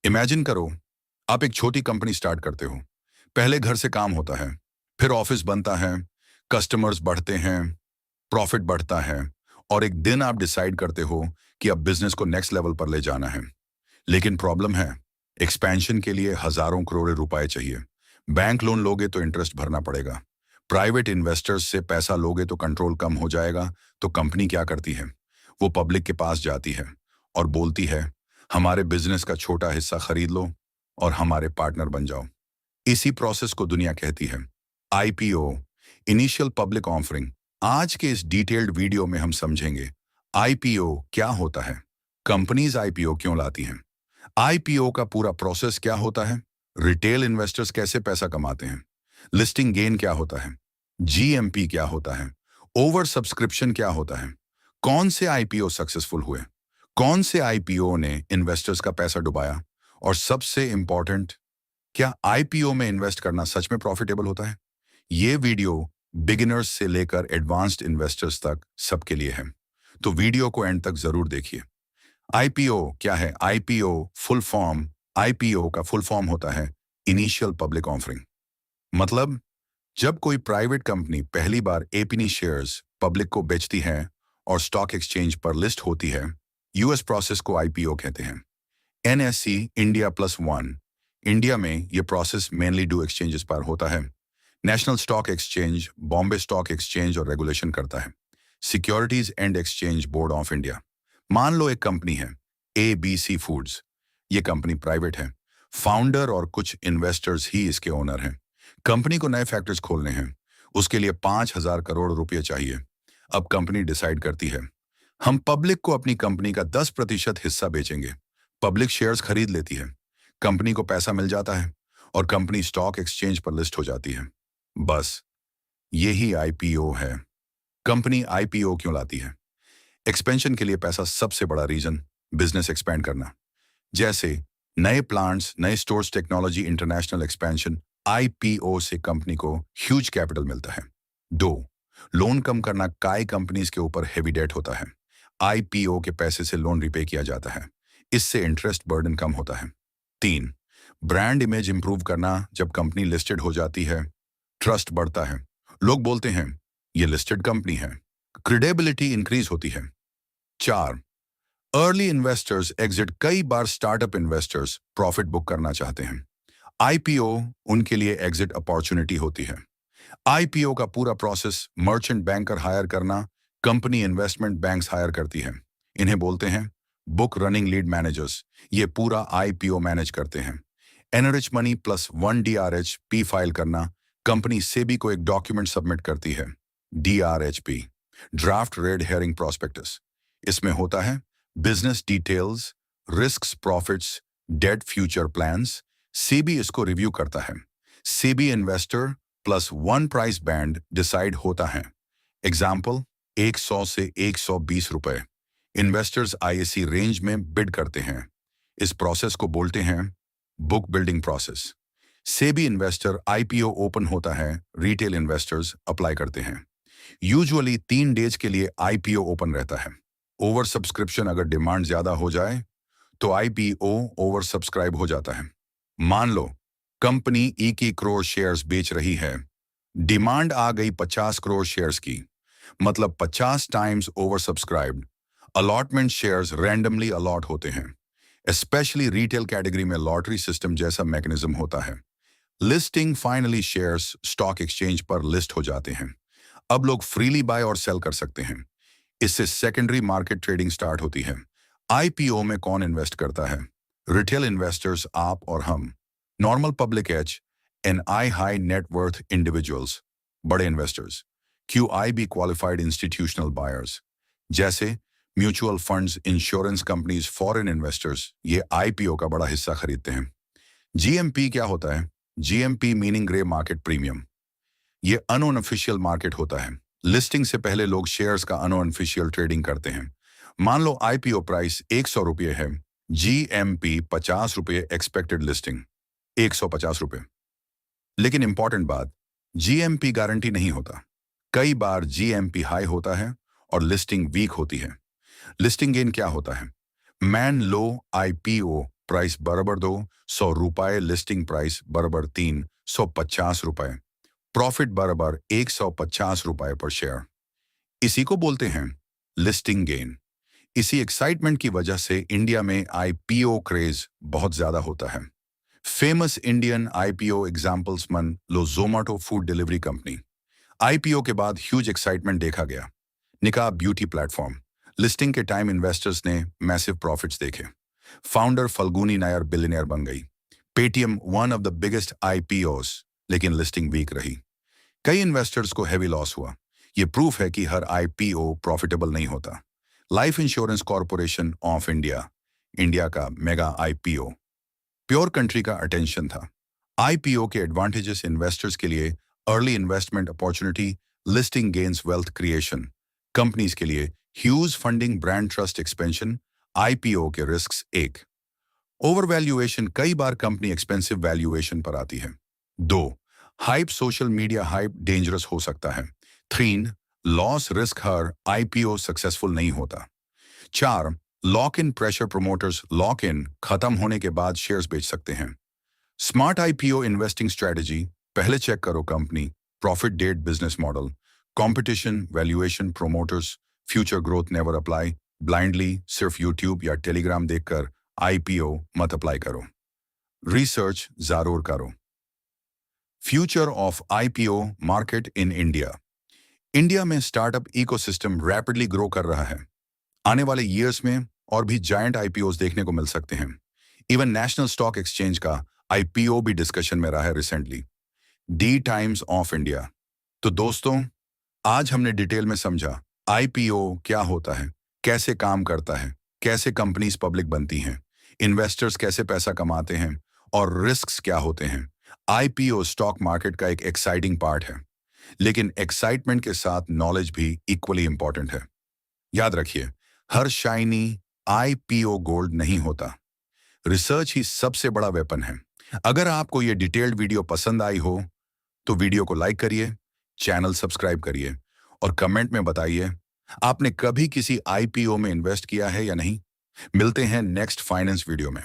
Imagine करो, आप एक छोटी कंपनी स्टार्ट करते हो। पहले घर से काम होता है, फिर ऑफिस बनता है, कस्टमर्स बढ़ते हैं, प्रॉफिट बढ़ता है और एक दिन आप डिसाइड करते हो कि अब बिजनेस को नेक्स्ट लेवल पर ले जाना है। लेकिन प्रॉब्लम है, एक्सपेंशन के लिए हजारों करोड़ रुपए चाहिए। बैंक लोन लोगे तो इंटरेस्ट भरना पड़ेगा। प्राइवेट इन्वेस्टर्स से पैसा लोगे तो कंट्रोल कम हो जाएगा। तो कंपनी क्या करती है? वो पब्लिक के पास जाती है और बोलती है, हमारे बिजनेस का छोटा हिस्सा खरीद लो और हमारे पार्टनर बन जाओ। इसी प्रोसेस को दुनिया कहती है आईपीओ, इनिशियल पब्लिक ऑफरिंग। आज के इस डिटेल्ड वीडियो में हम समझेंगे आईपीओ क्या होता है, कंपनीज आईपीओ क्यों लाती हैं, आईपीओ का पूरा प्रोसेस क्या होता है, रिटेल इन्वेस्टर्स कैसे पैसा कमाते हैं, लिस्टिंग गेन क्या होता है, जीएमपी क्या होता है, ओवर सब्सक्रिप्शन क्या होता है, कौन से आईपीओ सक्सेसफुल हुए, कौन से आईपीओ ने इन्वेस्टर्स का पैसा डुबाया, और सबसे इंपॉर्टेंट, क्या आईपीओ में इन्वेस्ट करना सच में प्रॉफिटेबल होता है? ये वीडियो बिगिनर्स से लेकर एडवांस्ड इन्वेस्टर्स तक सबके लिए है, तो वीडियो को एंड तक जरूर देखिए। आईपीओ क्या है? आईपीओ का फुल फॉर्म होता है इनिशियल पब्लिक ऑफरिंग। मतलब जब कोई प्राइवेट कंपनी पहली बार एपीनी शेयर्स पब्लिक को बेचती है और स्टॉक एक्सचेंज पर लिस्ट होती है, यूएस प्रोसेस को आईपीओ कहते हैं। NSC India plus one, India में यह प्रोसेस मेनली डू एक्सचेंजेस पर होता है। National stock exchange Bombay stock exchange और रेगुलेशन करता है। Securities and exchange board of India. मान लो एक कंपनी है एबीसी फूड्स। ये कंपनी प्राइवेट है, फाउंडर और कुछ इन्वेस्टर्स ही इसके ओनर हैं। कंपनी को नए फैक्ट्रीज खोलने हैं, उसके लिए 5,000 करोड़ रुपए चाहिए। अब कंपनी डिसाइड करती है, हम पब्लिक को अपनी कंपनी का 10% हिस्सा बेचेंगे। पब्लिक शेयर्स खरीद लेती है, कंपनी को पैसा मिल जाता है और कंपनी स्टॉक एक्सचेंज पर लिस्ट हो जाती है। बस यही आईपीओ है। कंपनी आईपीओ क्यों लाती है? एक्सपेंशन के लिए पैसा सबसे बड़ा रीजन, बिजनेस एक्सपेंड करना। जैसे नए प्लांट्स, नए stores, technology, international expansion. IPO से कंपनी को ह्यूज कैपिटल मिलता है। 2, लोन कम करना। कई कंपनीज के ऊपर हेवी डेट होता है, आईपीओ के पैसे से लोन रिपे किया जाता है, इससे इंटरेस्ट बर्डन कम होता है। 3, ब्रांड इमेज इंप्रूव करना। जब कंपनी लिस्टेड हो जाती है, ट्रस्ट बढ़ता है, लोग बोलते हैं ये लिस्टेड कंपनी है, क्रेडिबिलिटी इंक्रीज होती है। 4, अर्ली इन्वेस्टर्स एग्जिट। कई बार स्टार्टअप इन्वेस्टर्स प्रॉफिट बुक करना चाहते हैं, आईपीओ उनके लिए एग्जिट अपॉर्चुनिटी होती है। आईपीओ का पूरा प्रोसेस, मर्चेंट बैंकर हायर करना। कंपनी इन्वेस्टमेंट बैंक्स हायर करती है, इन्हें बोलते हैं बुक रनिंग लीड मैनेजर्स। ये पूरा आईपीओ मैनेज करते हैं। एनरिच मनी +1 डीआरएचपी फाइल करना। कंपनी सेबी को एक डॉक्यूमेंट सबमिट करती है, DRHP, draft red herring prospectus. इसमें होता है business details, risks, profits, debt, future plans. SEBI इसको रिव्यू करता है। SEBI investor +1 price band decide होता है। एग्जाम्पल, 100 से 120 रुपए। इन्वेस्टर्स आईएसी रेंज में बिड करते हैं। इस प्रोसेस को बोलते हैं book building process. SEBI investor IPO open होता है, रिटेल इन्वेस्टर्स अप्लाई करते हैं। यूजुअली 3 डेज के लिए आईपीओ ओपन रहता है। ओवर सब्सक्रिप्शन, अगर डिमांड ज्यादा हो जाए तो आईपीओ ओवर सब्सक्राइब हो जाता है। मान लो कंपनी 21 करोड़ शेयर्स बेच रही है, डिमांड आ गई 50 करोड़ शेयर्स की, मतलब 50 times oversubscribed. Allotment shares randomly allot होते हैं, स्पेशली रिटेल कैटेगरी में लॉटरी सिस्टम जैसा मैकेनिज्म होता है। Listing, finally shares stock exchange पर लिस्ट हो जाते हैं। अब लोग फ्रीली बाय और सेल कर सकते हैं। इससे सेकेंडरी मार्केट ट्रेडिंग स्टार्ट होती है। आईपीओ में कौन इन्वेस्ट करता है? रिटेल इन्वेस्टर्स, आप और हम। Normal public H N I, high net worth individuals. बड़े investors, QIB qualified institutional buyers, जैसे mutual funds, insurance companies, foreign investors, ये आईपीओ का बड़ा हिस्सा खरीदते हैं। जीएमपी क्या होता है? GMP meaning grey market premium. ये अनऑफिशियल मार्केट होता है। लिस्टिंग से पहले लोग शेयर्स का अनऑफिशियल ट्रेडिंग करते हैं। मान लो आईपीओ प्राइस 100 रुपये है, जीएमपी 50 रुपये, एक्सपेक्टेड लिस्टिंग 150 रुपये। लेकिन इंपॉर्टेंट बात, जीएमपी गारंटी नहीं होता। कई बार जीएमपी हाई होता है और लिस्टिंग वीक होती है। लिस्टिंग गेन क्या होता है? मैन लो आईपीओ प्राइस बराबर 200 रुपए, लिस्टिंग प्राइस बराबर 350 रुपए, प्रॉफिट बराबर 150 रुपए पर शेयर। इसी को बोलते हैं लिस्टिंग गेन। इसी एक्साइटमेंट की वजह से इंडिया में आईपीओ क्रेज बहुत ज्यादा होता है। फेमस इंडियन आईपीओ एग्जांपल्स मन लो, Zomato food delivery company. IPO के बाद ह्यूज एक्साइटमेंट देखा गया। निकाह ब्यूटी प्लेटफॉर्म, लिस्टिंग के टाइम इन्वेस्टर्स ने मैसिव प्रॉफिट्स देखे। फाउंडर फल्गुनी नायर बिलियनियर बन गई। Paytm one of the biggest IPOs, लेकिन लिस्टिंग वीक रही। कई इन्वेस्टर्स को हैवी लॉस हुआ। ये प्रूफ है कि हर आईपीओ प्रॉफिटेबल नहीं होता। Life insurance corporation of India, India का मेगा आईपीओ, प्योर कंट्री का अटेंशन था। आईपीओ के एडवांटेजेस इन्वेस्टर्स के लिए: early investment opportunity, listing gains wealth creation. Companies के लिए huge funding, brand trust expansion. IPO के रिस्क्स: एक, ओवर वैल्यूएशन, कई बार कंपनी एक्सपेंसिव वैल्यूएशन पर आती है। 2, hype, social media hype dangerous हो सकता है। 3, लॉस रिस्क, हर आईपीओ सक्सेसफुल नहीं होता। 4, lock in pressure, promoters lock in खत्म होने के बाद शेयर्स बेच सकते हैं। स्मार्ट आईपीओ इन्वेस्टिंग स्ट्रेटजी: पहले चेक करो company, profit debt, business model, competition, valuation, promoters, future growth never apply. Blindly सिर्फ यूट्यूब या टेलीग्राम देखकर आईपीओ मत अप्लाई करो। रिसर्च जरूर करो। Future of IPO market in India. India में स्टार्टअप इकोसिस्टम रैपिडली ग्रो कर रहा है। आने वाले ईयर्स में और भी जायंट आईपीओस देखने को मिल सकते हैं। इवन नेशनल स्टॉक एक्सचेंज का आईपीओ भी डिस्कशन में रहा है recently. D times of India. तो दोस्तों, आज हमने डिटेल में समझा आईपीओ क्या होता है, कैसे काम करता है, कैसे कंपनीज पब्लिक बनती हैं, इन्वेस्टर्स कैसे पैसा कमाते हैं और रिस्क्स क्या होते हैं। आईपीओ स्टॉक मार्केट का एक एक्साइटिंग पार्ट है, लेकिन एक्साइटमेंट के साथ नॉलेज भी इक्वली इंपॉर्टेंट है। याद रखिए, हर शाइनी आईपीओ गोल्ड नहीं होता। रिसर्च ही सबसे बड़ा वेपन है। अगर आपको ये डिटेल्ड वीडियो पसंद आई हो तो वीडियो को लाइक करिए, चैनल सब्सक्राइब करिए और कमेंट में बताइए आपने कभी किसी आईपीओ में इन्वेस्ट किया है या नहीं। मिलते हैं नेक्स्ट फाइनेंस वीडियो में।